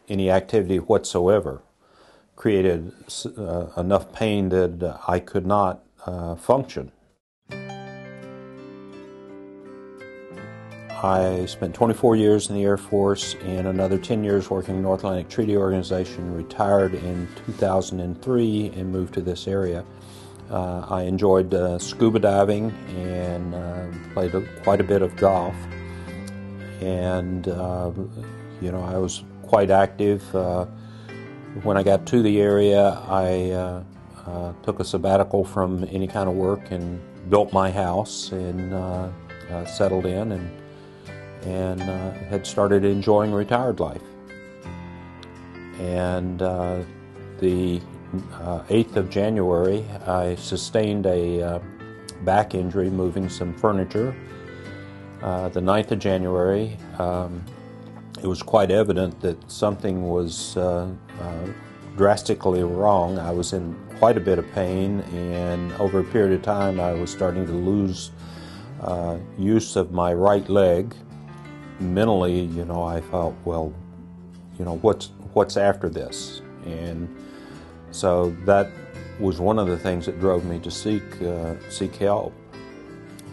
any activity whatsoever. Created enough pain that I could not function. I spent 24 years in the Air Force and another 10 years working in the North Atlantic Treaty Organization, retired in 2003 and moved to this area. I enjoyed scuba diving and played quite a bit of golf. And, you know, I was quite active. When I got to the area, I took a sabbatical from any kind of work and built my house and settled in and had started enjoying retired life. And the 8th of January, I sustained a back injury moving some furniture. The 9th of January, it was quite evident that something was drastically wrong. I was in quite a bit of pain, and over a period of time I was starting to lose use of my right leg. Mentally, you know, I felt, well, you know, what's after this? And so that was one of the things that drove me to seek help.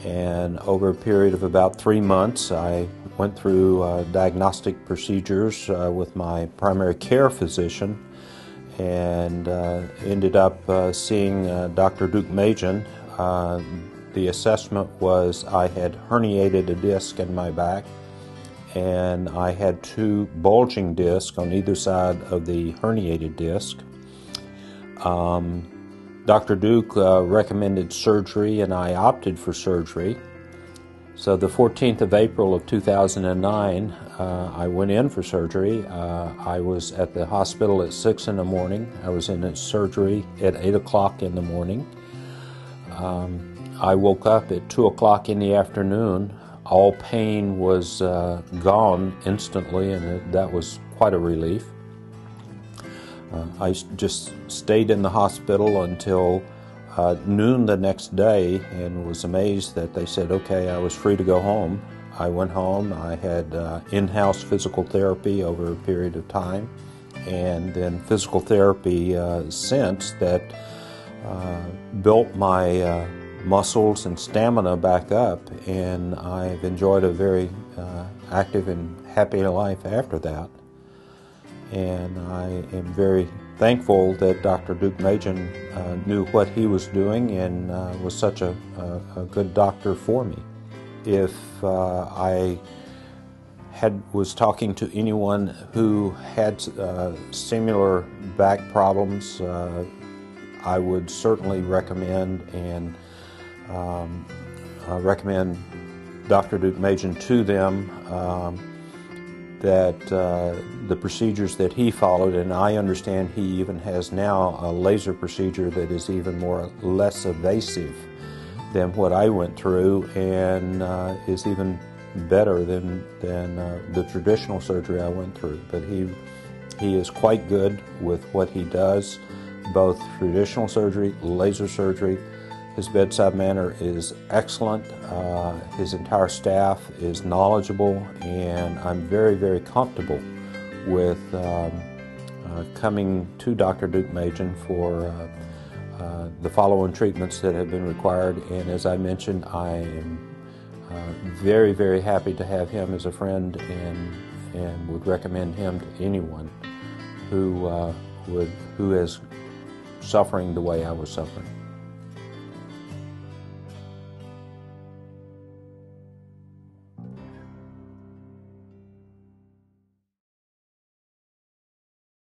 And over a period of about 3 months, I went through diagnostic procedures with my primary care physician, and ended up seeing Dr. Deuk. The assessment was I had herniated a disc in my back, and I had 2 bulging discs on either side of the herniated disc. Dr. Deuk recommended surgery, and I opted for surgery. So the 14th of April of 2009, I went in for surgery. I was at the hospital at 6 in the morning. I was in surgery at 8 o'clock in the morning. I woke up at 2 o'clock in the afternoon. All pain was gone instantly, and that was quite a relief. I just stayed in the hospital until noon the next day, and was amazed that they said, okay, I was free to go home. I went home. I had in-house physical therapy over a period of time, and then physical therapy since that built my muscles and stamina back up, and I've enjoyed a very active and happy life after that. And I am very thankful that Dr. Deuk knew what he was doing and was such a good doctor for me. If I was talking to anyone who had similar back problems, I would certainly recommend Dr. Deuk to them. That the procedures that he followed, and I understand he even has now a laser procedure that is even less evasive than what I went through, and is even better than the traditional surgery I went through. But he is quite good with what he does, both traditional surgery, laser surgery. His bedside manner is excellent. His entire staff is knowledgeable, and I'm very, very comfortable with coming to Dr. Deuk for the following treatments that have been required. And as I mentioned, I am very, very happy to have him as a friend, and would recommend him to anyone who is suffering the way I was suffering.